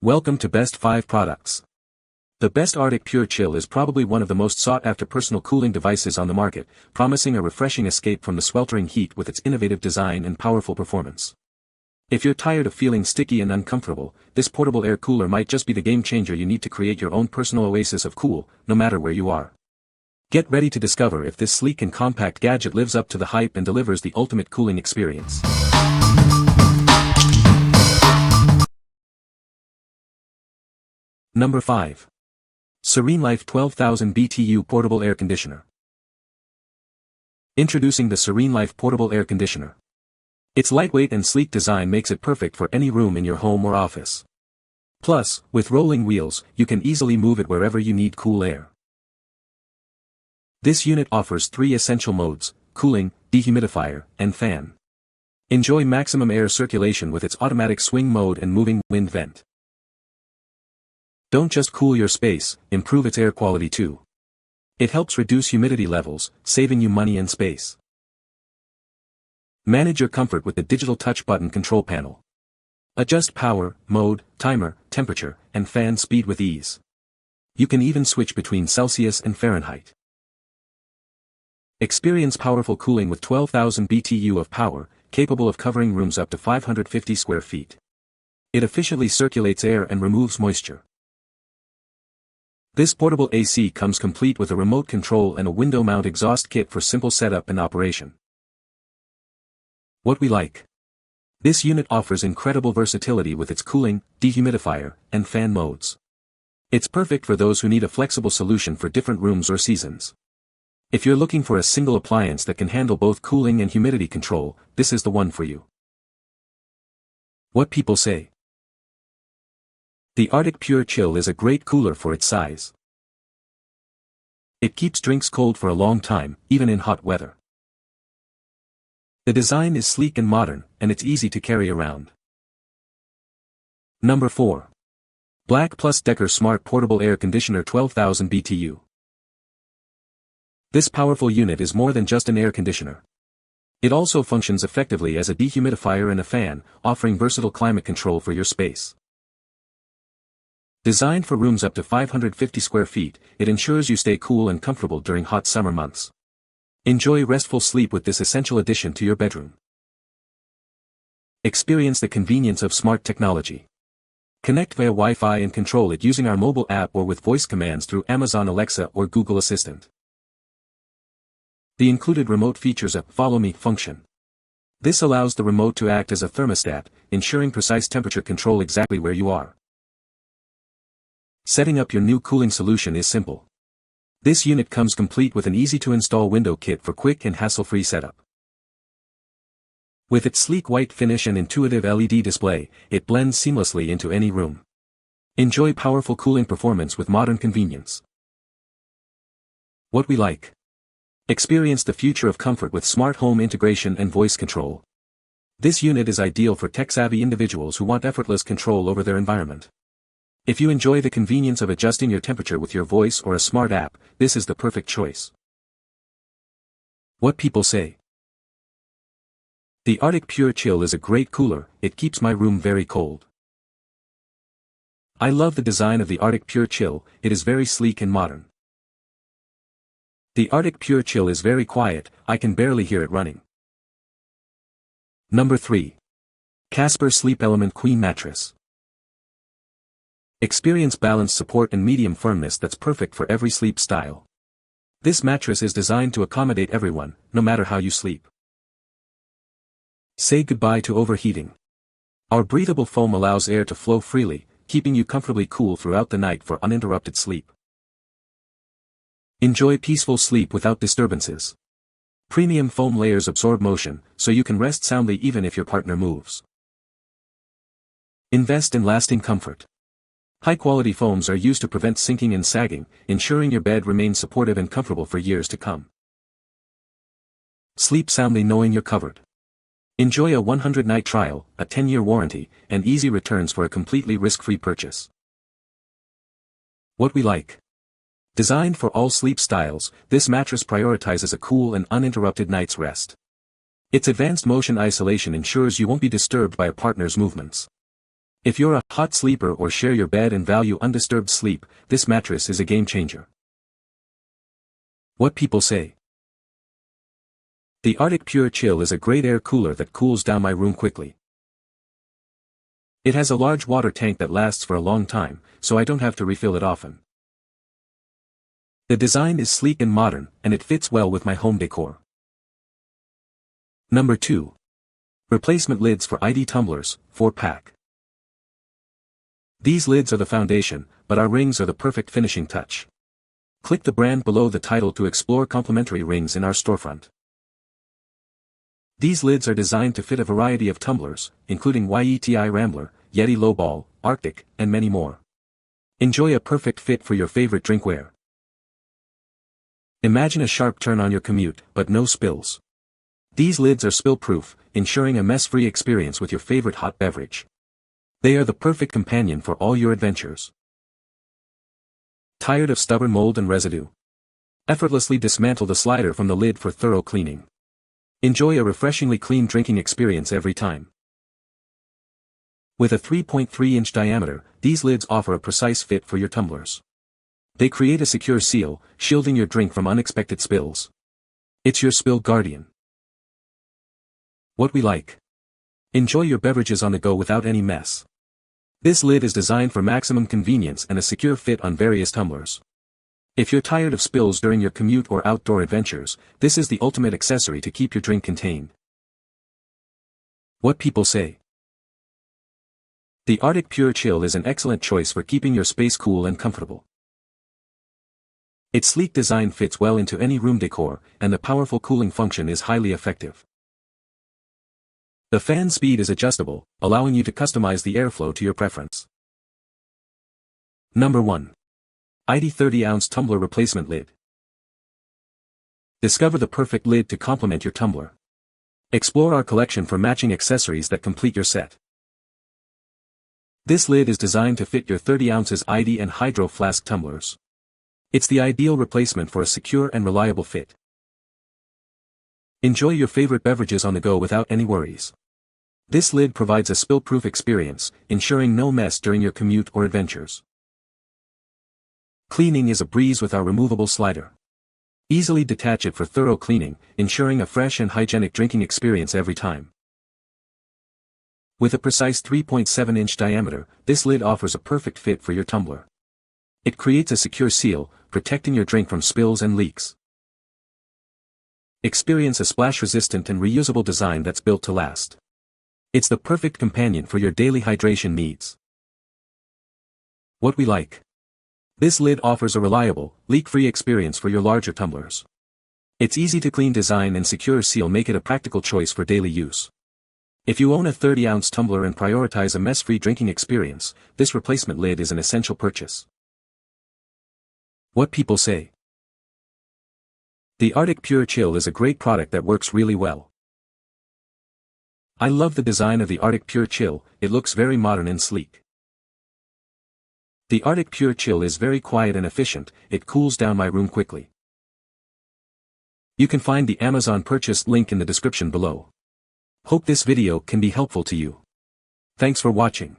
Welcome to Best 5 Products. The Best Artic Pure Chill is probably one of the most sought-after personal cooling devices on the market, promising a refreshing escape from the sweltering heat with its innovative design and powerful performance. If you're tired of feeling sticky and uncomfortable, this portable air cooler might just be the game-changer you need to create your own personal oasis of cool, no matter where you are. Get ready to discover if this sleek and compact gadget lives up to the hype and delivers the ultimate cooling experience. Number 5. SereneLife 12,000 BTU Portable Air Conditioner. Introducing the SereneLife Portable Air Conditioner. Its lightweight and sleek design makes it perfect for any room in your home or office. Plus, with rolling wheels, you can easily move it wherever you need cool air. This unit offers 3 essential modes: cooling, dehumidifier, and fan. Enjoy maximum air circulation with its automatic swing mode and moving wind vent. Don't just cool your space, improve its air quality too. It helps reduce humidity levels, saving you money and space. Manage your comfort with the digital touch button control panel. Adjust power, mode, timer, temperature, and fan speed with ease. You can even switch between Celsius and Fahrenheit. Experience powerful cooling with 12,000 BTU of power, capable of covering rooms up to 550 square feet. It efficiently circulates air and removes moisture. This portable AC comes complete with a remote control and a window mount exhaust kit for simple setup and operation. What we like. This unit offers incredible versatility with its cooling, dehumidifier, and fan modes. It's perfect for those who need a flexible solution for different rooms or seasons. If you're looking for a single appliance that can handle both cooling and humidity control, this is the one for you. What people say. The Artic Pure Chill is a great cooler for its size. It keeps drinks cold for a long time, even in hot weather. The design is sleek and modern, and it's easy to carry around. Number 4. BLACK+DECKER Smart Portable Air Conditioner 12,000 BTU. This powerful unit is more than just an air conditioner. It also functions effectively as a dehumidifier and a fan, offering versatile climate control for your space. Designed for rooms up to 550 square feet, it ensures you stay cool and comfortable during hot summer months. Enjoy restful sleep with this essential addition to your bedroom. Experience the convenience of smart technology. Connect via Wi-Fi and control it using our mobile app or with voice commands through Amazon Alexa or Google Assistant. The included remote features a "Follow Me" function. This allows the remote to act as a thermostat, ensuring precise temperature control exactly where you are. Setting up your new cooling solution is simple. This unit comes complete with an easy-to-install window kit for quick and hassle-free setup. With its sleek white finish and intuitive LED display, it blends seamlessly into any room. Enjoy powerful cooling performance with modern convenience. What we like. Experience the future of comfort with smart home integration and voice control. This unit is ideal for tech-savvy individuals who want effortless control over their environment. If you enjoy the convenience of adjusting your temperature with your voice or a smart app, this is the perfect choice. What people say. The Artic Pure Chill is a great cooler, it keeps my room very cold. I love the design of the Artic Pure Chill, it is very sleek and modern. The Artic Pure Chill is very quiet, I can barely hear it running. Number 3. Casper Sleep Element Queen Mattress. Experience balanced support and medium firmness that's perfect for every sleep style. This mattress is designed to accommodate everyone, no matter how you sleep. Say goodbye to overheating. Our breathable foam allows air to flow freely, keeping you comfortably cool throughout the night for uninterrupted sleep. Enjoy peaceful sleep without disturbances. Premium foam layers absorb motion, so you can rest soundly even if your partner moves. Invest in lasting comfort. High-quality foams are used to prevent sinking and sagging, ensuring your bed remains supportive and comfortable for years to come. Sleep soundly knowing you're covered. Enjoy a 100-night trial, a 10-year warranty, and easy returns for a completely risk-free purchase. What we like. Designed for all sleep styles, this mattress prioritizes a cool and uninterrupted night's rest. Its advanced motion isolation ensures you won't be disturbed by a partner's movements. If you're a hot sleeper or share your bed and value undisturbed sleep, this mattress is a game changer. What people say. The Artic Pure Chill is a great air cooler that cools down my room quickly. It has a large water tank that lasts for a long time, so I don't have to refill it often. The design is sleek and modern, and it fits well with my home decor. Number 2. Replacement lids for ID Tumblers, 4-pack. These lids are the foundation, but our rings are the perfect finishing touch. Click the brand below the title to explore complimentary rings in our storefront. These lids are designed to fit a variety of tumblers, including YETI Rambler, Yeti Lowball, Arctic, and many more. Enjoy a perfect fit for your favorite drinkware. Imagine a sharp turn on your commute, but no spills. These lids are spill-proof, ensuring a mess-free experience with your favorite hot beverage. They are the perfect companion for all your adventures. Tired of stubborn mold and residue? Effortlessly dismantle the slider from the lid for thorough cleaning. Enjoy a refreshingly clean drinking experience every time. With a 3.3-inch diameter, these lids offer a precise fit for your tumblers. They create a secure seal, shielding your drink from unexpected spills. It's your spill guardian. What we like. Enjoy your beverages on the go without any mess. This lid is designed for maximum convenience and a secure fit on various tumblers. If you're tired of spills during your commute or outdoor adventures, this is the ultimate accessory to keep your drink contained. What people say. The Artic Pure Chill is an excellent choice for keeping your space cool and comfortable. Its sleek design fits well into any room decor, and the powerful cooling function is highly effective. The fan speed is adjustable, allowing you to customize the airflow to your preference. Number 1. ID 30-ounce Tumbler Replacement Lid. Discover the perfect lid to complement your tumbler. Explore our collection for matching accessories that complete your set. This lid is designed to fit your 30 ounces ID and Hydro Flask tumblers. It's the ideal replacement for a secure and reliable fit. Enjoy your favorite beverages on the go without any worries. This lid provides a spill-proof experience, ensuring no mess during your commute or adventures. Cleaning is a breeze with our removable slider. Easily detach it for thorough cleaning, ensuring a fresh and hygienic drinking experience every time. With a precise 3.7-inch diameter, this lid offers a perfect fit for your tumbler. It creates a secure seal, protecting your drink from spills and leaks. Experience a splash-resistant and reusable design that's built to last. It's the perfect companion for your daily hydration needs. What we like. This lid offers a reliable, leak-free experience for your larger tumblers. Its easy-to-clean design and secure seal make it a practical choice for daily use. If you own a 30-ounce tumbler and prioritize a mess-free drinking experience, this replacement lid is an essential purchase. What people say. The Artic Pure Chill is a great product that works really well. I love the design of the Artic Pure Chill, it looks very modern and sleek. The Artic Pure Chill is very quiet and efficient, it cools down my room quickly. You can find the Amazon purchase link in the description below. Hope this video can be helpful to you. Thanks for watching.